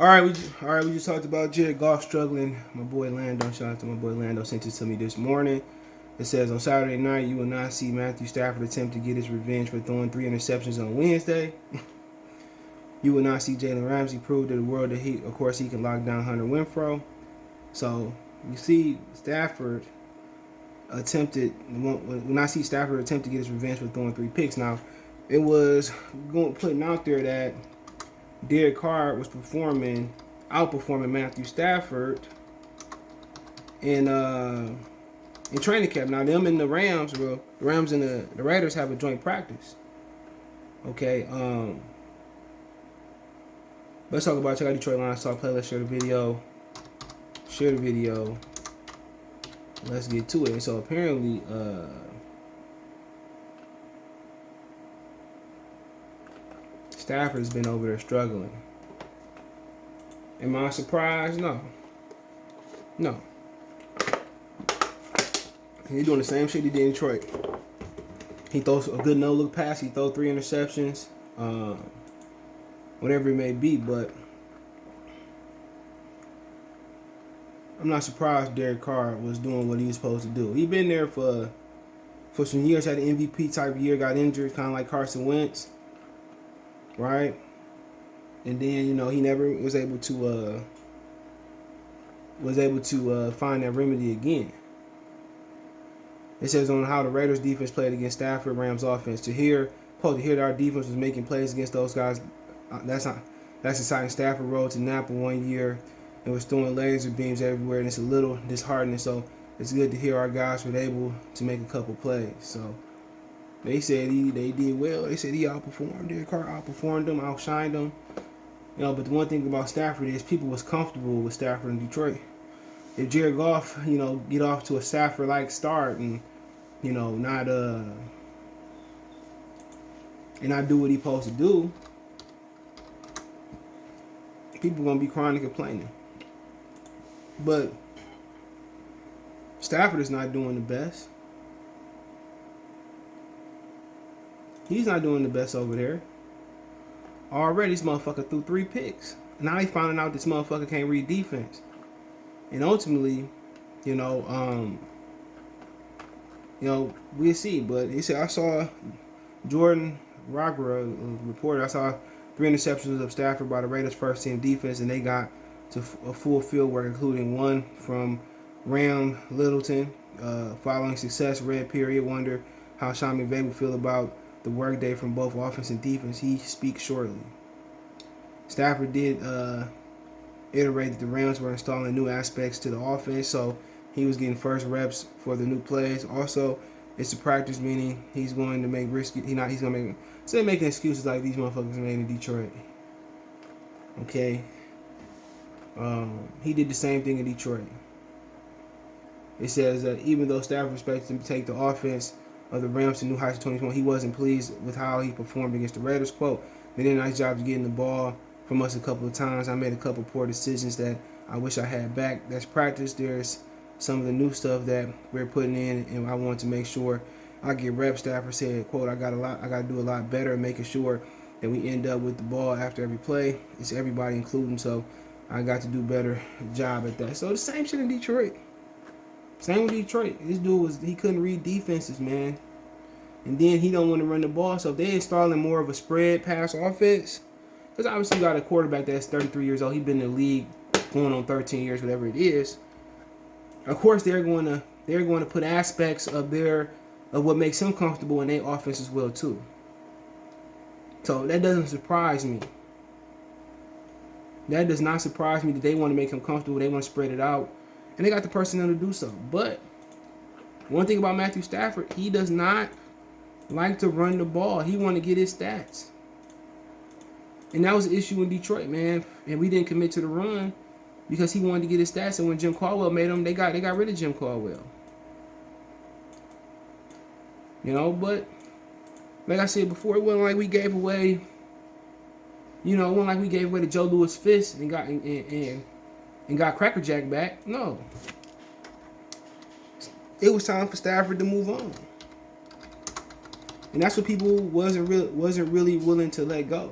We just talked about Jared Goff struggling. My boy Lando, shout out to my boy Lando, sent it to me this morning. It says on Saturday night, you will not see Matthew Stafford attempt to get his revenge for throwing 3 interceptions on Wednesday. You will not see Jalen Ramsey prove to the world that he can lock down Hunter Renfrow. So you see Stafford when I see Stafford attempt to get his revenge for throwing 3 picks. Now, it was putting out there that Derek Carr was outperforming Matthew Stafford in training camp. Now, them and the Rams, the Rams and the Raiders have a joint practice. Okay, let's talk about check out Detroit Lions Talk playlist. Share the video. Let's get to it. So apparently, Stafford's been over there struggling. Am I surprised? No. He's doing the same shit he did in Detroit. He throws a good no-look pass. He throws 3 interceptions. Whatever it may be, but I'm not surprised Derek Carr was doing what he was supposed to do. He been there for some years, had an MVP type year, got injured, kind of like Carson Wentz, right? And then he never was able to find that remedy again. It says on how the Raiders defense played against Stafford Rams offense. To hear that our defense was making plays against those guys, that's exciting. Stafford rode to Napa one year and was throwing laser beams everywhere, and it's a little disheartening. So it's good to hear our guys were able to make a couple plays. So they said they did well. They said he outperformed. Derek Carr outperformed them, outshined them. But the one thing about Stafford is people was comfortable with Stafford in Detroit. If Jared Goff, get off to a Stafford-like start and not do what he's supposed to do, people gonna be crying and complaining. But Stafford is not doing the best. He's not doing the best over there. Already, this motherfucker threw 3 picks. Now they finding out this motherfucker can't read defense. And ultimately, we'll see. But he said, I saw Jordan Rocker, a reporter, I saw 3 interceptions of Stafford by the Raiders' first team defense, and they got to a full field work, including one from Ram Littleton. Following success, red period. Wonder how Sean McVay will feel about the workday from both offense and defense. He speaks shortly. Stafford did iterate that the Rams were installing new aspects to the offense, so he was getting first reps for the new plays. Also, it's a practice, meaning he's going to make risky. He's gonna make making excuses like these motherfuckers made in Detroit. Okay. He did the same thing in Detroit. It says that even though Stafford expected him to take the offense of the Rams to new heights in 2020, he wasn't pleased with how he performed against the Raiders. Quote, they did a nice job of getting the ball from us a couple of times. I made a couple poor decisions that I wish I had back. That's practice. There's some of the new stuff that we're putting in, and I want to make sure I get reps. Stafford said, quote, I got to do a lot better in making sure that we end up with the ball after every play. It's everybody including, so I got to do better job at that. So the same shit in Detroit. Same with Detroit. This dude he couldn't read defenses, man. And then he don't want to run the ball. So if they're installing more of a spread pass offense, because obviously you got a quarterback that's 33 years old. He's been in the league going on 13 years, whatever it is. Of course, they're going to put aspects of what makes him comfortable in their offense as well too. So that doesn't surprise me. That does not surprise me that they want to make him comfortable. They want to spread it out, and they got the personnel to do so. But one thing about Matthew Stafford, he does not like to run the ball. He want to get his stats. And that was the issue in Detroit, man. And we didn't commit to the run because he wanted to get his stats. And when Jim Caldwell made him, they got rid of Jim Caldwell. But like I said before, it wasn't like we gave away. It wasn't like we gave away the Joe Louis fist and got Cracker Jack back. No. It was time for Stafford to move on. And that's what people wasn't really willing to let go.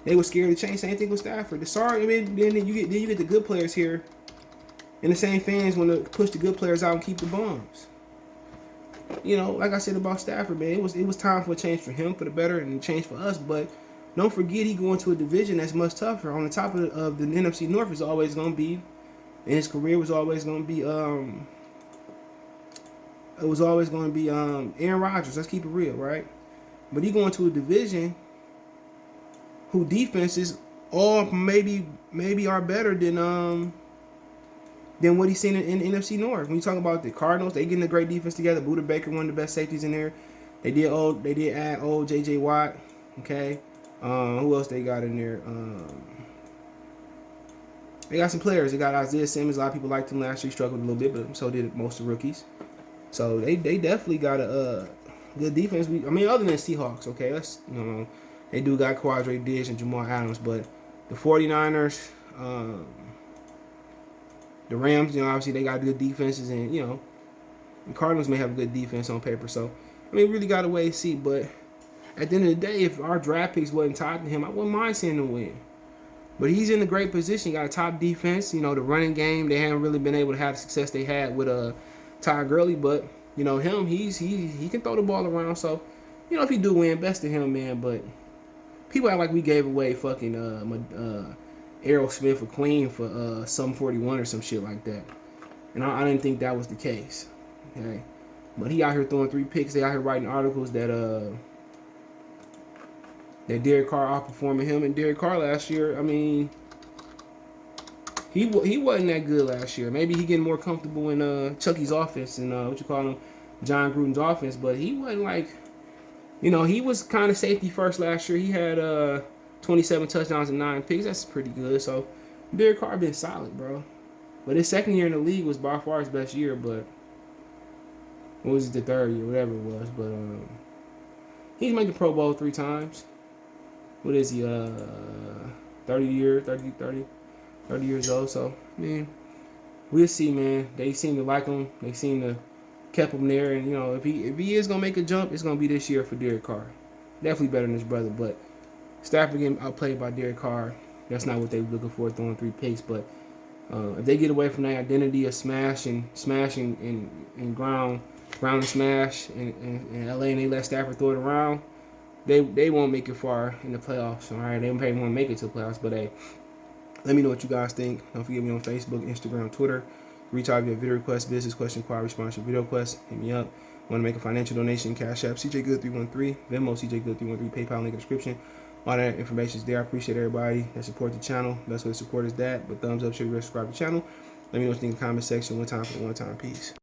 they were scared to change. Same thing with Stafford. Sorry, I mean, then you get the good players here, and the same fans want to push the good players out and keep the bums. You know, like I said about Stafford, man, it was time for a change for him for the better and a change for us. But don't forget, he going to a division that's much tougher. On the top of the NFC North is always going to be, and his career was always going to be it was always going to be Aaron Rodgers. Let's keep it real, right? But he going to a division who defenses all maybe are better than what he's seen in the NFC North. When you talk about the Cardinals, they getting a great defense together. Buda Baker, one of the best safeties in there. They did add J.J. Watt. Okay, who else they got in there? They got some players. They got Isaiah Simmons. A lot of people liked him last year. He struggled a little bit, but so did most of the rookies. So they definitely got a good defense. Other than Seahawks, okay, they do got Quadre Diggs and Jamal Adams, but the 49ers, the Rams, obviously they got good defenses, and the Cardinals may have a good defense on paper. So really got to wait and see. But at the end of the day, if our draft picks wasn't tied to him, I wouldn't mind seeing him win. But he's in a great position. Got a top defense. The running game, they haven't really been able to have the success they had with Todd Gurley, but him, he can throw the ball around. So if he do win, best to him, man. But people act like we gave away fucking Aerosmith for Queen for some 41 or some shit like that, and I didn't think that was the case. Okay, but he out here throwing 3 picks. They out here writing articles that Derek Carr outperforming him, and Derek Carr last year, he wasn't that good last year. Maybe he getting more comfortable in Chucky's offense and John Gruden's offense, but he wasn't like, he was kind of safety first last year. He had 27 touchdowns and 9 picks. That's pretty good. So Derek Carr been solid, bro. But his second year in the league was by far his best year. But what was it, the third year, whatever it was. But he's made the Pro Bowl 3 times. What is he? 30 years old. So we'll see, man. They seem to like him. They seem to kept him there. And if he is gonna make a jump, it's gonna be this year for Derek Carr. Definitely better than his brother, but Stafford getting outplayed by Derek Carr. That's not what they were looking for, throwing 3 picks. But if they get away from that identity of smashing and ground and smash in LA, and they let Stafford throw it around, they won't make it far in the playoffs. All right, they probably won't make it to the playoffs. But hey, let me know what you guys think. Don't forget me on Facebook, Instagram, Twitter. Reach out via video request, business question, inquiry, response to video request. Hit me up. Want to make a financial donation? Cash App, CJGood313, Venmo, CJGood313, PayPal link in the description. All that information is there. I appreciate everybody that support the channel. Best way to support is that. But thumbs up, share, subscribe to the channel. Let me know what you think in the comment section. One time for the one time. Peace.